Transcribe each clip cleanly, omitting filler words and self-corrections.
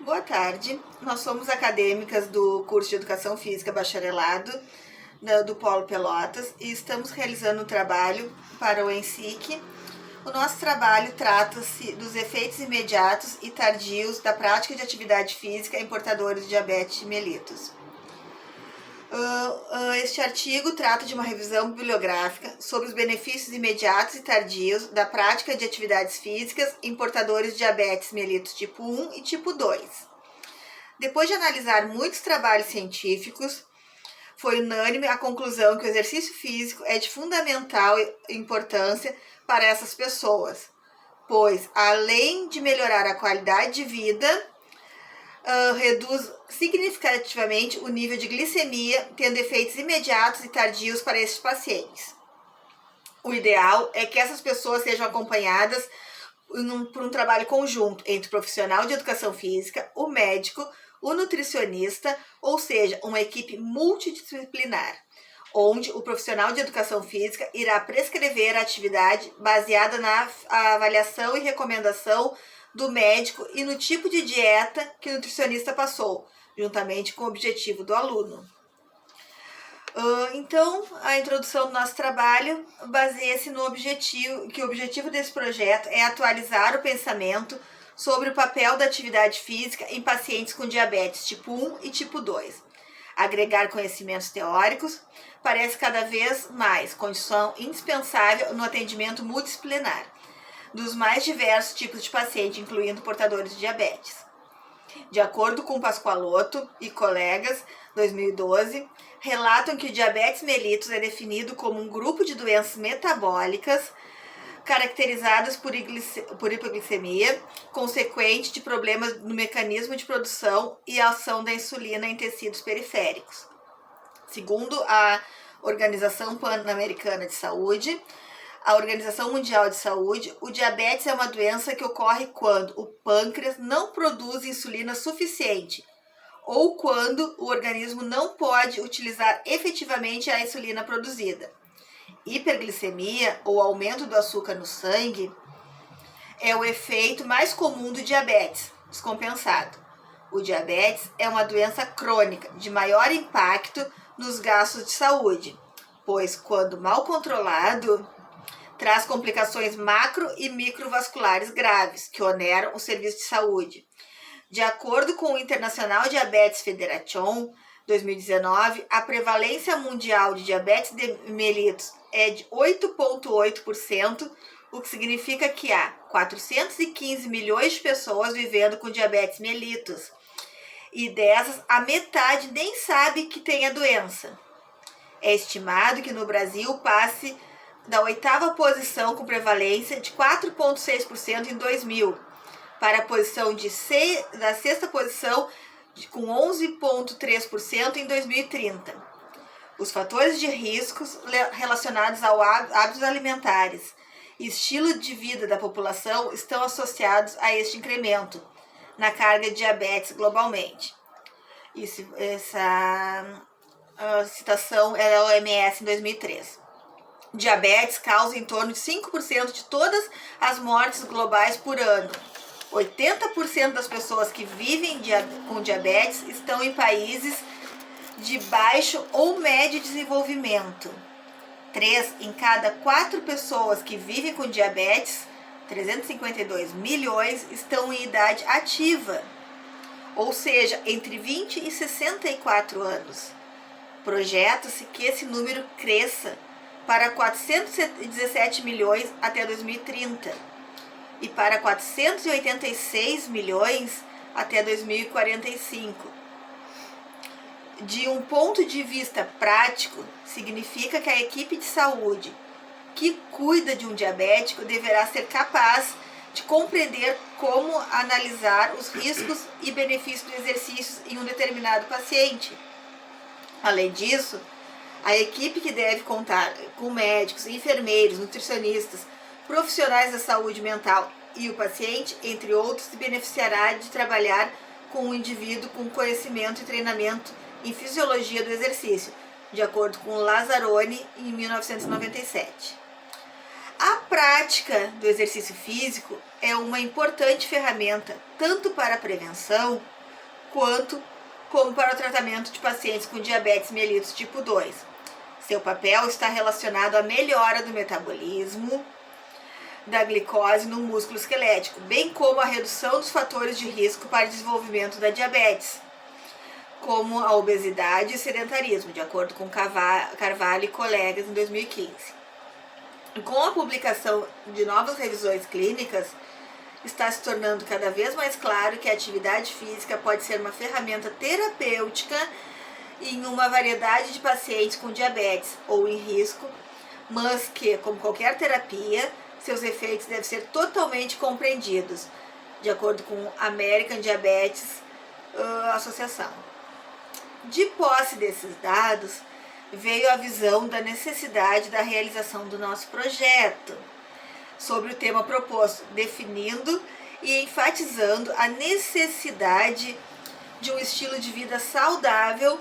Boa tarde, nós somos acadêmicas do curso de Educação Física Bacharelado do Polo Pelotas e estamos realizando um trabalho para o ENSIC. O nosso trabalho trata-se dos efeitos imediatos e tardios da prática de atividade física em portadores de diabetes mellitus. Este artigo trata de uma revisão bibliográfica sobre os benefícios imediatos e tardios da prática de atividades físicas em portadores de diabetes mellitus tipo 1 e tipo 2. Depois de analisar muitos trabalhos científicos, foi unânime a conclusão que o exercício físico é de fundamental importância para essas pessoas, pois, além de melhorar a qualidade de vida, reduz significativamente o nível de glicemia, tendo efeitos imediatos e tardios para esses pacientes. O ideal é que essas pessoas sejam acompanhadas por um trabalho conjunto entre o profissional de educação física, o médico, o nutricionista, ou seja, uma equipe multidisciplinar, onde o profissional de educação física irá prescrever a atividade baseada na avaliação e recomendação do médico e no tipo de dieta que o nutricionista passou, juntamente com o objetivo do aluno. Então, a introdução do nosso trabalho baseia-se no objetivo, que o objetivo desse projeto é atualizar o pensamento sobre o papel da atividade física em pacientes com diabetes tipo 1 e tipo 2. Agregar conhecimentos teóricos parece cada vez mais condição indispensável no atendimento multidisciplinar dos mais diversos tipos de paciente, incluindo portadores de diabetes. De acordo com Pascoalotto e colegas, 2012, relatam que o diabetes mellitus é definido como um grupo de doenças metabólicas caracterizadas por hipoglicemia, consequente de problemas no mecanismo de produção e ação da insulina em tecidos periféricos. Segundo a Organização Pan-Americana de Saúde, a Organização Mundial de Saúde, o diabetes é uma doença que ocorre quando o pâncreas não produz insulina suficiente ou quando o organismo não pode utilizar efetivamente a insulina produzida. Hiperglicemia, ou aumento do açúcar no sangue, é o efeito mais comum do diabetes descompensado. O diabetes é uma doença crônica de maior impacto nos gastos de saúde, pois, quando mal controlado, traz complicações macro e microvasculares graves que oneram o serviço de saúde. De acordo com o International Diabetes Federation, 2019, a prevalência mundial de diabetes mellitus é de 8,8%, o que significa que há 415 milhões de pessoas vivendo com diabetes mellitus. E dessas, a metade nem sabe que tem a doença. É estimado que no Brasil passe da 8ª posição com prevalência de 4,6% em 2000, para a posição da 6ª posição com 11,3% em 2030. Os fatores de riscos relacionados ao hábitos alimentares e estilo de vida da população estão associados a este incremento na carga de diabetes globalmente. Essa citação é da OMS em 2003. Diabetes causa em torno de 5% de todas as mortes globais por ano. 80% das pessoas que vivem com diabetes estão em países de baixo ou médio desenvolvimento. 3 em cada 4 pessoas que vivem com diabetes, 352 milhões, estão em idade ativa, ou seja, entre 20 e 64 anos. Projeta-se que esse número cresça para 417 milhões até 2030 e para 486 milhões até 2045. De um ponto de vista prático, significa que a equipe de saúde que cuida de um diabético deverá ser capaz de compreender como analisar os riscos e benefícios do exercício em um determinado paciente. Além disso, a equipe que deve contar com médicos, enfermeiros, nutricionistas, profissionais da saúde mental e o paciente, entre outros, se beneficiará de trabalhar com um indivíduo com conhecimento e treinamento em fisiologia do exercício, de acordo com Lazzaroni, em 1997. A prática do exercício físico é uma importante ferramenta tanto para a prevenção como para o tratamento de pacientes com diabetes mellitus tipo 2. Seu papel está relacionado à melhora do metabolismo da glicose no músculo esquelético, bem como a redução dos fatores de risco para o desenvolvimento da diabetes, como a obesidade e sedentarismo, de acordo com Carvalho e colegas em 2015. Com a publicação de novas revisões clínicas, está se tornando cada vez mais claro que a atividade física pode ser uma ferramenta terapêutica em uma variedade de pacientes com diabetes ou em risco, mas que, como qualquer terapia, seus efeitos devem ser totalmente compreendidos, de acordo com a American Diabetes Association. De posse desses dados, veio a visão da necessidade da realização do nosso projeto sobre o tema proposto, definindo e enfatizando a necessidade de um estilo de vida saudável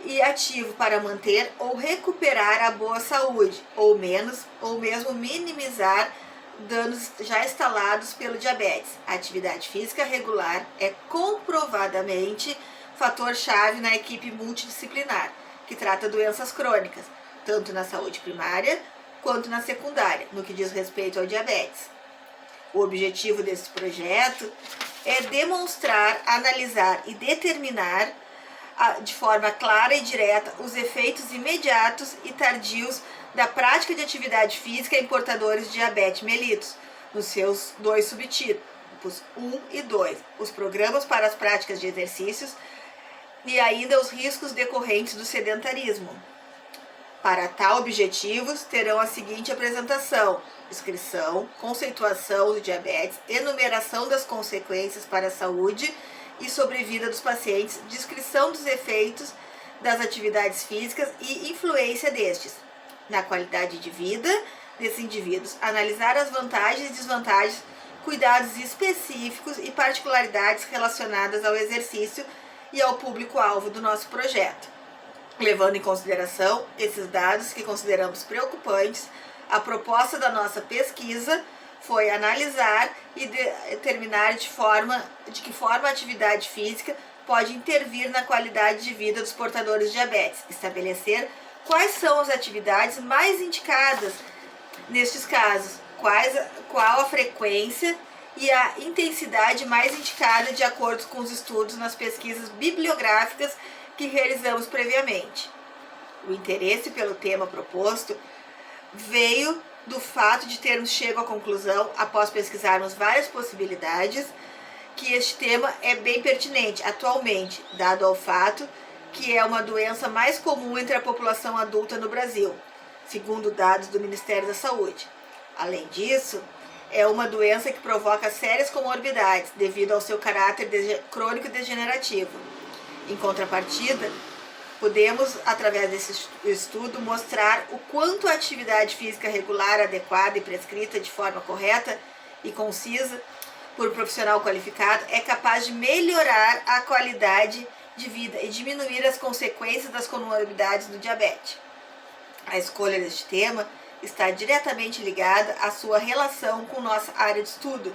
e ativo para manter ou recuperar a boa saúde, ou mesmo minimizar danos já instalados pelo diabetes. A atividade física regular é comprovadamente fator-chave na equipe multidisciplinar, que trata doenças crônicas, tanto na saúde primária quanto na secundária, no que diz respeito ao diabetes. O objetivo desse projeto é demonstrar, analisar e determinar de forma clara e direta os efeitos imediatos e tardios da prática de atividade física em portadores de diabetes mellitus, nos seus dois subtipos 1 e 2, os programas para as práticas de exercícios e ainda os riscos decorrentes do sedentarismo. Para tal objetivos, terão a seguinte apresentação: descrição, conceituação do diabetes, enumeração das consequências para a saúde e sobrevida dos pacientes, descrição dos efeitos das atividades físicas e influência destes na qualidade de vida desses indivíduos, analisar as vantagens e desvantagens, cuidados específicos e particularidades relacionadas ao exercício e ao público-alvo do nosso projeto. Levando em consideração esses dados que consideramos preocupantes, a proposta da nossa pesquisa foi analisar e determinar de que forma a atividade física pode intervir na qualidade de vida dos portadores de diabetes, estabelecer quais são as atividades mais indicadas nestes casos, qual a frequência e a intensidade mais indicada de acordo com os estudos nas pesquisas bibliográficas que realizamos previamente. O interesse pelo tema proposto veio do fato de termos chegado à conclusão, após pesquisarmos várias possibilidades, que este tema é bem pertinente atualmente, dado ao fato que é uma doença mais comum entre a população adulta no Brasil, segundo dados do Ministério da Saúde. Além disso, é uma doença que provoca sérias comorbidades devido ao seu caráter crônico e degenerativo. Em contrapartida, podemos, através desse estudo, mostrar o quanto a atividade física regular, adequada e prescrita de forma correta e concisa por um profissional qualificado é capaz de melhorar a qualidade de vida e diminuir as consequências das comorbidades do diabetes. A escolha deste tema está diretamente ligada à sua relação com nossa área de estudo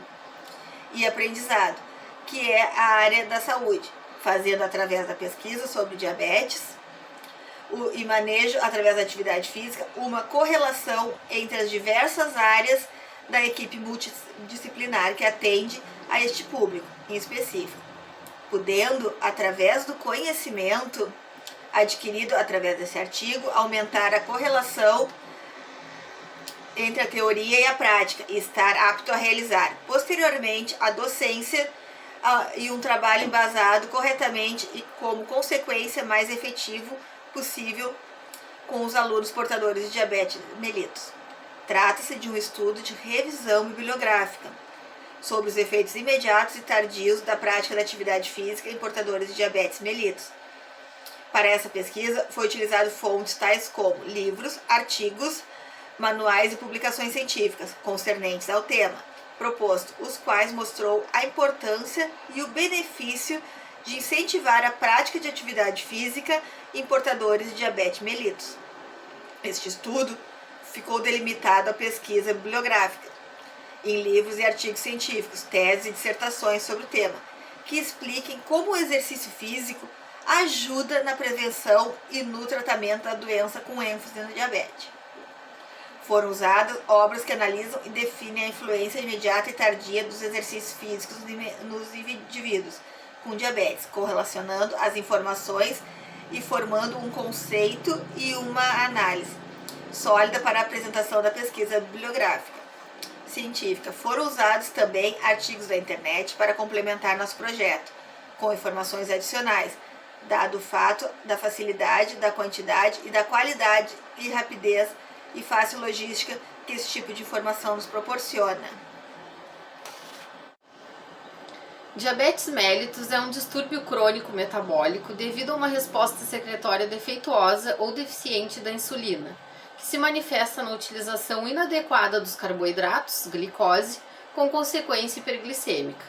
e aprendizado, que é a área da saúde, fazendo através da pesquisa sobre diabetes e manejo através da atividade física uma correlação entre as diversas áreas da equipe multidisciplinar que atende a este público em específico, podendo, através do conhecimento adquirido através desse artigo, aumentar a correlação entre a teoria e a prática e estar apto a realizar posteriormente a docência e um trabalho embasado corretamente e como consequência mais efetivo possível com os alunos portadores de diabetes mellitus. Trata-se de um estudo de revisão bibliográfica sobre os efeitos imediatos e tardios da prática da atividade física em portadores de diabetes mellitus. Para essa pesquisa, foi utilizado fontes tais como livros, artigos, manuais e publicações científicas concernentes ao tema proposto, os quais mostrou a importância e o benefício de incentivar a prática de atividade física em portadores de diabetes mellitus. Este estudo ficou delimitado à pesquisa bibliográfica em livros e artigos científicos, teses e dissertações sobre o tema, que expliquem como o exercício físico ajuda na prevenção e no tratamento da doença, com ênfase no diabetes. Foram usadas obras que analisam e definem a influência imediata e tardia dos exercícios físicos nos indivíduos com diabetes, correlacionando as informações e formando um conceito e uma análise sólida para a apresentação da pesquisa bibliográfica científica. Foram usados também artigos da internet para complementar nosso projeto, com informações adicionais, dado o fato da facilidade, da quantidade e da qualidade e rapidez e fácil logística que esse tipo de informação nos proporciona. Diabetes mellitus é um distúrbio crônico metabólico devido a uma resposta secretória defeituosa ou deficiente da insulina, que se manifesta na utilização inadequada dos carboidratos, glicose, com consequência hiperglicêmica.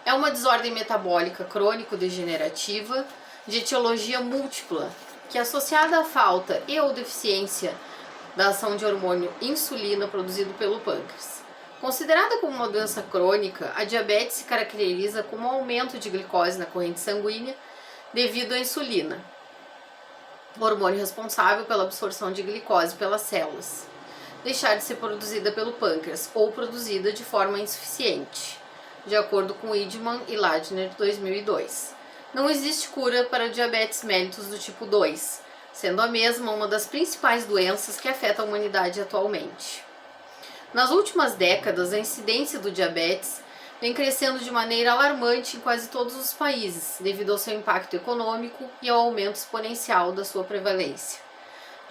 É uma desordem metabólica crônico-degenerativa de etiologia múltipla, que associada à falta e ou deficiência da ação de hormônio insulina produzido pelo pâncreas. Considerada como uma doença crônica, a diabetes se caracteriza como um aumento de glicose na corrente sanguínea devido à insulina, hormônio responsável pela absorção de glicose pelas células, deixar de ser produzida pelo pâncreas ou produzida de forma insuficiente, de acordo com Idman e Ladner, 2002. Não existe cura para diabetes mellitus do tipo 2, sendo a mesma uma das principais doenças que afeta a humanidade atualmente. Nas últimas décadas, a incidência do diabetes vem crescendo de maneira alarmante em quase todos os países, devido ao seu impacto econômico e ao aumento exponencial da sua prevalência,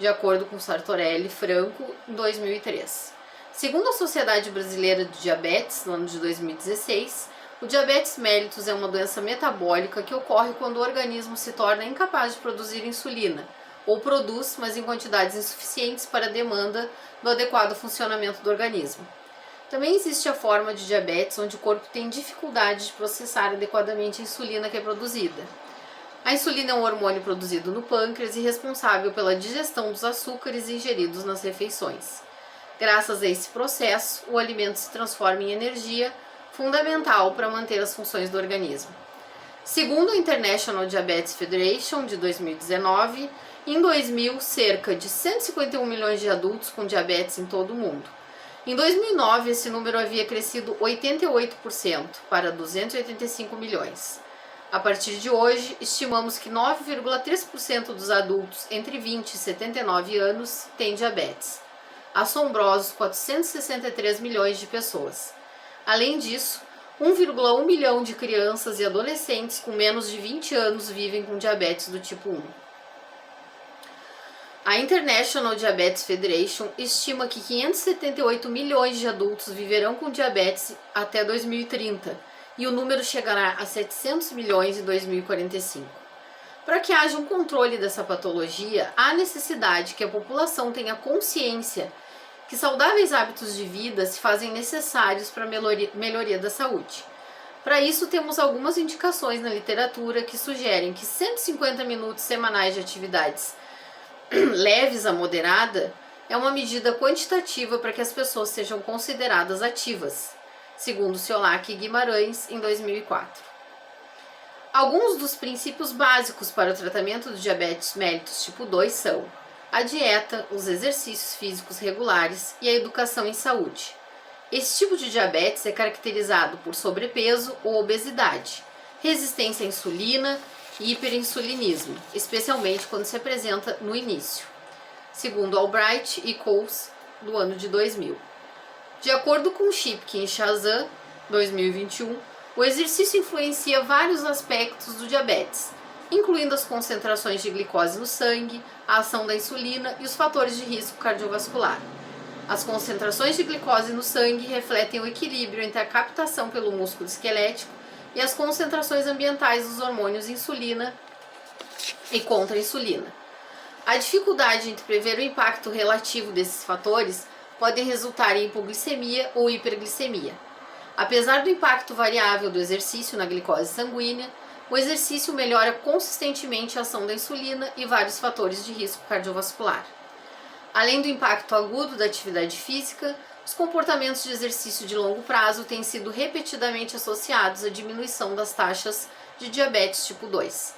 de acordo com Sartorelli e Franco, em 2003. Segundo a Sociedade Brasileira de Diabetes, no ano de 2016, o diabetes mellitus é uma doença metabólica que ocorre quando o organismo se torna incapaz de produzir insulina, ou produz, mas em quantidades insuficientes para a demanda do adequado funcionamento do organismo. Também existe a forma de diabetes onde o corpo tem dificuldade de processar adequadamente a insulina que é produzida. A insulina é um hormônio produzido no pâncreas e responsável pela digestão dos açúcares ingeridos nas refeições. Graças a esse processo, o alimento se transforma em energia, fundamental para manter as funções do organismo. Segundo a International Diabetes Federation, de 2019, em 2000, cerca de 151 milhões de adultos com diabetes em todo o mundo. Em 2009, esse número havia crescido 88% para 285 milhões. A partir de hoje, estimamos que 9,3% dos adultos entre 20 e 79 anos têm diabetes. Assombrosos 463 milhões de pessoas. Além disso, 1,1 milhão de crianças e adolescentes com menos de 20 anos vivem com diabetes do tipo 1. A International Diabetes Federation estima que 578 milhões de adultos viverão com diabetes até 2030 e o número chegará a 700 milhões em 2045. Para que haja um controle dessa patologia, há necessidade que a população tenha consciência que saudáveis hábitos de vida se fazem necessários para a melhoria da saúde. Para isso, temos algumas indicações na literatura que sugerem que 150 minutos semanais de atividades leves a moderada é uma medida quantitativa para que as pessoas sejam consideradas ativas, segundo Ciolac e Guimarães, em 2004. Alguns dos princípios básicos para o tratamento do diabetes mellitus tipo 2 são a dieta, os exercícios físicos regulares e a educação em saúde. Esse tipo de diabetes é caracterizado por sobrepeso ou obesidade, resistência à insulina e hiperinsulinismo, especialmente quando se apresenta no início, segundo Albright e Coles, do ano de 2000. De acordo com Shipkin e Chazan, 2021, o exercício influencia vários aspectos do diabetes, incluindo as concentrações de glicose no sangue, a ação da insulina e os fatores de risco cardiovascular. As concentrações de glicose no sangue refletem o equilíbrio entre a captação pelo músculo esquelético e as concentrações ambientais dos hormônios insulina e contra-insulina. A dificuldade entre prever o impacto relativo desses fatores pode resultar em hipoglicemia ou hiperglicemia. Apesar do impacto variável do exercício na glicose sanguínea, o exercício melhora consistentemente a ação da insulina e vários fatores de risco cardiovascular. Além do impacto agudo da atividade física, Os comportamentos de exercício de longo prazo têm sido repetidamente associados à diminuição das taxas de diabetes tipo 2.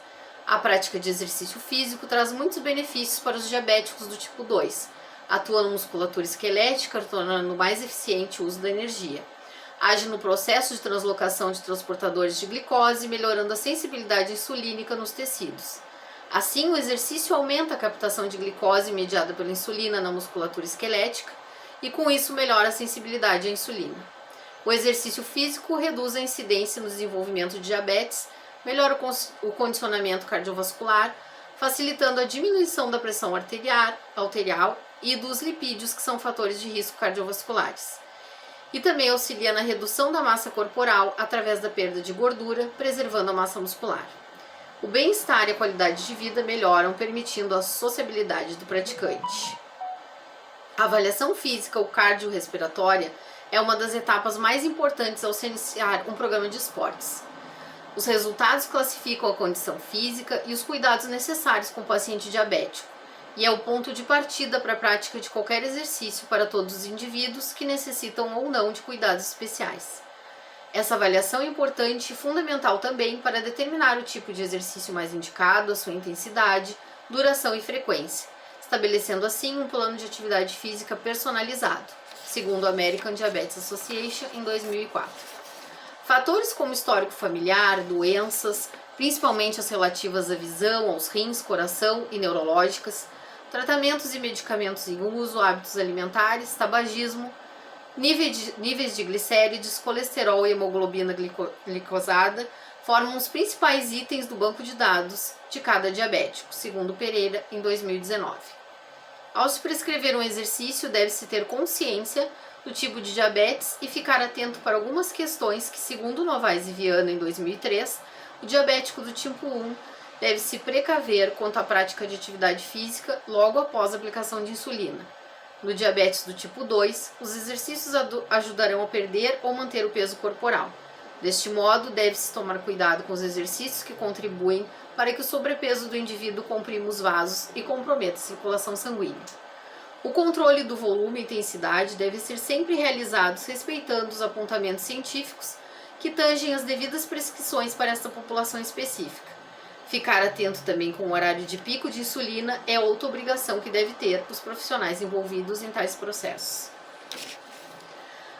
A prática de exercício físico traz muitos benefícios para os diabéticos do tipo 2, atua na musculatura esquelética, tornando mais eficiente o uso da energia. Age no processo de translocação de transportadores de glicose, melhorando a sensibilidade insulínica nos tecidos. Assim, o exercício aumenta a captação de glicose mediada pela insulina na musculatura esquelética e, com isso, melhora a sensibilidade à insulina. O exercício físico reduz a incidência no desenvolvimento de diabetes, melhora o condicionamento cardiovascular, facilitando a diminuição da pressão arterial e dos lipídios, que são fatores de risco cardiovasculares. E também auxilia na redução da massa corporal através da perda de gordura, preservando a massa muscular. O bem-estar e a qualidade de vida melhoram, permitindo a sociabilidade do praticante. A avaliação física ou cardiorrespiratória é uma das etapas mais importantes ao se iniciar um programa de esportes. Os resultados classificam a condição física e os cuidados necessários com o paciente diabético, e é o ponto de partida para a prática de qualquer exercício para todos os indivíduos que necessitam ou não de cuidados especiais. Essa avaliação é importante e fundamental também para determinar o tipo de exercício mais indicado, a sua intensidade, duração e frequência, estabelecendo assim um plano de atividade física personalizado, segundo a American Diabetes Association em 2004. Fatores como histórico familiar, doenças, principalmente as relativas à visão, aos rins, coração e neurológicas, tratamentos e medicamentos em uso, hábitos alimentares, tabagismo, níveis de glicérides, colesterol e hemoglobina glicosada formam os principais itens do banco de dados de cada diabético, segundo Pereira, em 2019. Ao se prescrever um exercício, deve-se ter consciência do tipo de diabetes e ficar atento para algumas questões que, segundo Novaes e Viana, em 2003, o diabético do tipo 1 deve se precaver quanto à prática de atividade física logo após a aplicação de insulina. No diabetes do tipo 2, os exercícios ajudarão a perder ou manter o peso corporal. Deste modo, deve-se tomar cuidado com os exercícios que contribuem para que o sobrepeso do indivíduo comprima os vasos e comprometa a circulação sanguínea. O controle do volume e intensidade deve ser sempre realizados respeitando os apontamentos científicos que tangem as devidas prescrições para esta população específica. Ficar atento também com o horário de pico de insulina é outra obrigação que deve ter os profissionais envolvidos em tais processos.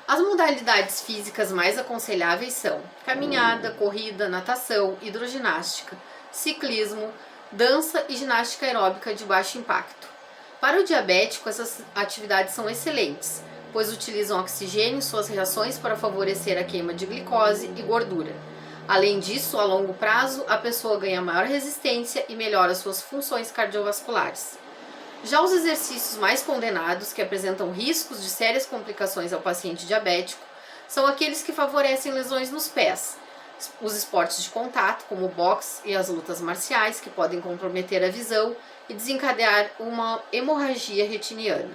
As modalidades físicas mais aconselháveis são caminhada, corrida, natação, hidroginástica, ciclismo, dança e ginástica aeróbica de baixo impacto. Para o diabético, essas atividades são excelentes, pois utilizam oxigênio em suas reações para favorecer a queima de glicose e gordura. Além disso, a longo prazo, a pessoa ganha maior resistência e melhora suas funções cardiovasculares. Já os exercícios mais condenados, que apresentam riscos de sérias complicações ao paciente diabético, são aqueles que favorecem lesões nos pés. Os esportes de contato, como o boxe e as lutas marciais, que podem comprometer a visão e desencadear uma hemorragia retiniana.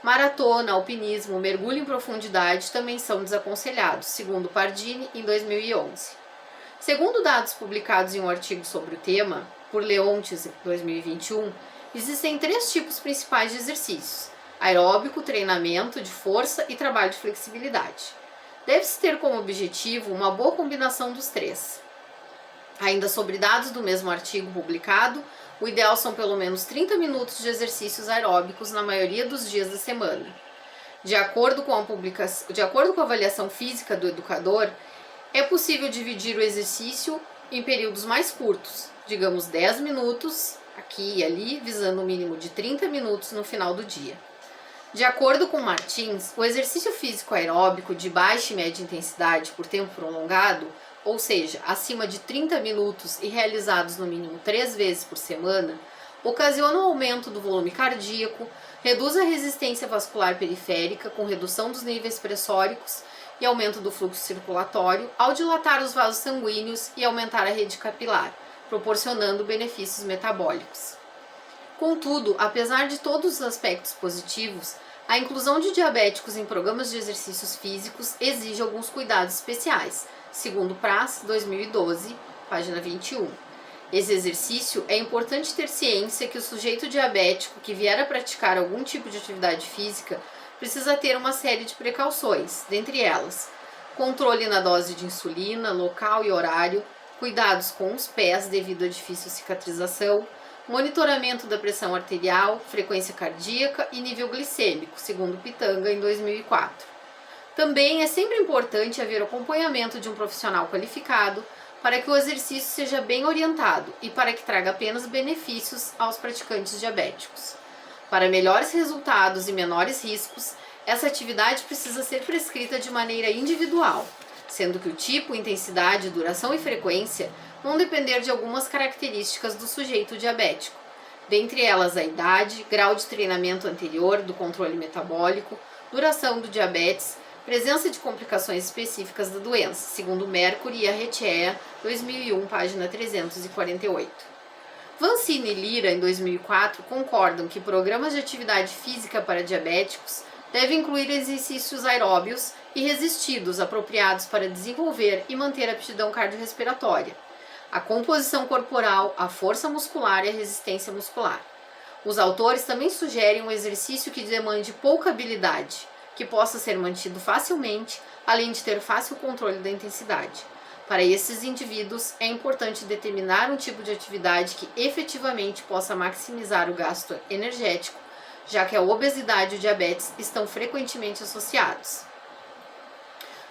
Maratona, alpinismo, mergulho em profundidade também são desaconselhados, segundo Pardini, em 2011. Segundo dados publicados em um artigo sobre o tema, por Leontes, em 2021, existem 3 tipos principais de exercícios: aeróbico, treinamento de força e trabalho de flexibilidade. Deve-se ter como objetivo uma boa combinação dos 3. Ainda sobre dados do mesmo artigo publicado, o ideal são pelo menos 30 minutos de exercícios aeróbicos na maioria dos dias da semana. De acordo com a avaliação física do educador, é possível dividir o exercício em períodos mais curtos, digamos 10 minutos aqui e ali, visando um mínimo de 30 minutos no final do dia. De acordo com Martins, o exercício físico aeróbico de baixa e média intensidade por tempo prolongado, ou seja, acima de 30 minutos e realizados no mínimo 3 vezes por semana, ocasiona um aumento do volume cardíaco, reduz a resistência vascular periférica com redução dos níveis pressóricos e aumento do fluxo circulatório, ao dilatar os vasos sanguíneos e aumentar a rede capilar, proporcionando benefícios metabólicos. Contudo, apesar de todos os aspectos positivos, a inclusão de diabéticos em programas de exercícios físicos exige alguns cuidados especiais, segundo Praz, 2012, página 21. Esse exercício é importante ter ciência que o sujeito diabético que vier a praticar algum tipo de atividade física precisa ter uma série de precauções, dentre elas: controle na dose de insulina, local e horário, cuidados com os pés devido à difícil cicatrização, monitoramento da pressão arterial, frequência cardíaca e nível glicêmico, segundo Pitanga em 2004. Também é sempre importante haver acompanhamento de um profissional qualificado para que o exercício seja bem orientado e para que traga apenas benefícios aos praticantes diabéticos. Para melhores resultados e menores riscos, essa atividade precisa ser prescrita de maneira individual, sendo que o tipo, intensidade, duração e frequência vão depender de algumas características do sujeito diabético, dentre elas a idade, grau de treinamento anterior do controle metabólico, duração do diabetes, presença de complicações específicas da doença, segundo Mercury e Arretia, 2001, página 348. Vancini e Lira, em 2004, concordam que programas de atividade física para diabéticos devem incluir exercícios aeróbios e resistidos apropriados para desenvolver e manter a aptidão cardiorrespiratória, a composição corporal, a força muscular e a resistência muscular. Os autores também sugerem um exercício que demande pouca habilidade, que possa ser mantido facilmente, além de ter fácil controle da intensidade. Para esses indivíduos, é importante determinar um tipo de atividade que efetivamente possa maximizar o gasto energético, já que a obesidade e o diabetes estão frequentemente associados.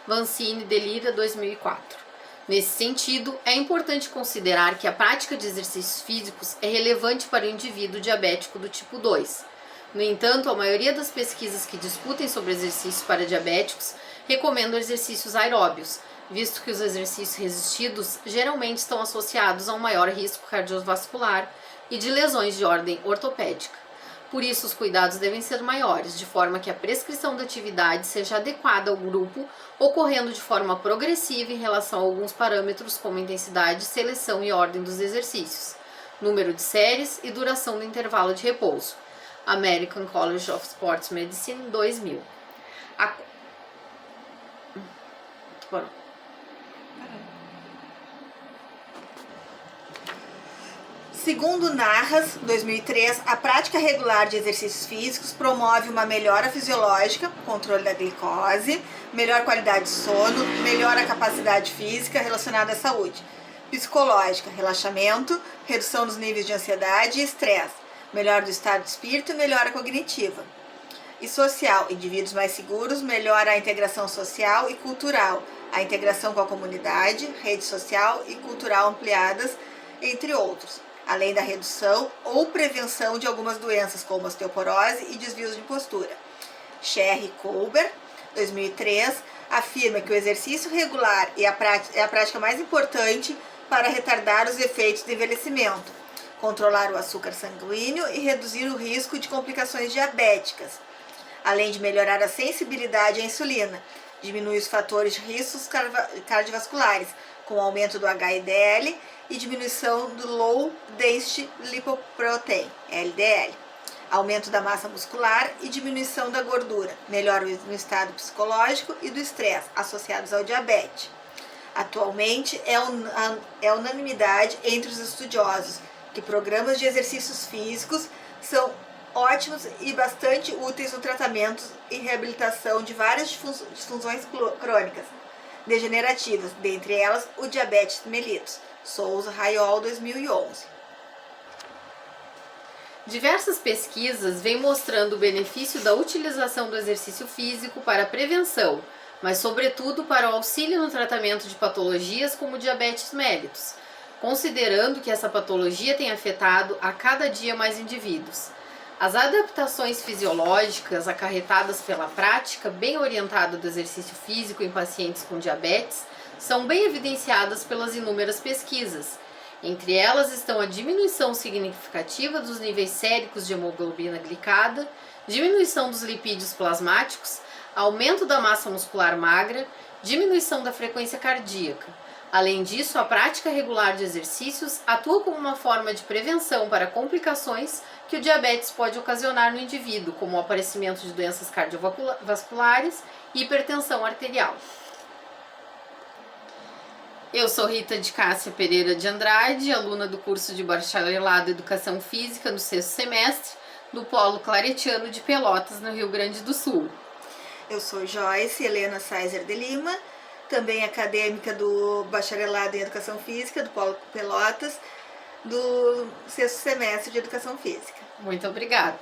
Vancini e Lira, 2004. Nesse sentido, é importante considerar que a prática de exercícios físicos é relevante para o indivíduo diabético do tipo 2. No entanto, a maioria das pesquisas que discutem sobre exercícios para diabéticos recomendam exercícios aeróbios, visto que os exercícios resistidos geralmente estão associados a um maior risco cardiovascular e de lesões de ordem ortopédica. Por isso, os cuidados devem ser maiores, de forma que a prescrição da atividade seja adequada ao grupo, ocorrendo de forma progressiva em relação a alguns parâmetros como intensidade, seleção e ordem dos exercícios, número de séries e duração do intervalo de repouso. American College of Sports Medicine, 2000. Segundo Narras, 2003, a prática regular de exercícios físicos promove uma melhora fisiológica, controle da glicose, melhor qualidade de sono, melhora a capacidade física relacionada à saúde, psicológica, relaxamento, redução dos níveis de ansiedade e estresse, melhora do estado de espírito e melhora cognitiva. E social, indivíduos mais seguros, melhora a integração social e cultural, a integração com a comunidade, rede social e cultural ampliadas, entre outros, além da redução ou prevenção de algumas doenças como osteoporose e desvios de postura. Sherry e Colbert, 2003, afirma que o exercício regular é a prática mais importante para retardar os efeitos do envelhecimento, controlar o açúcar sanguíneo e reduzir o risco de complicações diabéticas, além de melhorar a sensibilidade à insulina, diminui os fatores de riscos cardiovasculares, com o aumento do HDL e diminuição do Low Density Lipoprotein, LDL, aumento da massa muscular e diminuição da gordura, melhora no estado psicológico e do estresse associados ao diabetes. Atualmente é unanimidade entre os estudiosos que programas de exercícios físicos são ótimos e bastante úteis no tratamento e reabilitação de várias disfunções crônicas degenerativas, dentre elas o diabetes mellitus. Souza Raiol, 2011. Diversas pesquisas vêm mostrando o benefício da utilização do exercício físico para a prevenção, mas sobretudo para o auxílio no tratamento de patologias como diabetes mellitus, considerando que essa patologia tem afetado a cada dia mais indivíduos. As adaptações fisiológicas acarretadas pela prática bem orientada do exercício físico em pacientes com diabetes são bem evidenciadas pelas inúmeras pesquisas. Entre elas estão a diminuição significativa dos níveis séricos de hemoglobina glicada, diminuição dos lipídios plasmáticos, aumento da massa muscular magra, diminuição da frequência cardíaca. Além disso, a prática regular de exercícios atua como uma forma de prevenção para complicações que o diabetes pode ocasionar no indivíduo, como o aparecimento de doenças cardiovasculares e hipertensão arterial. Eu sou Rita de Cássia Pereira de Andrade, aluna do curso de Bacharelado em Educação Física no 6º semestre do Polo Claretiano de Pelotas, no Rio Grande do Sul. Eu sou Joyce Helena Saiser de Lima, também acadêmica do Bacharelado em Educação Física, do Polo Pelotas, do 6º semestre de Educação Física. Muito obrigada.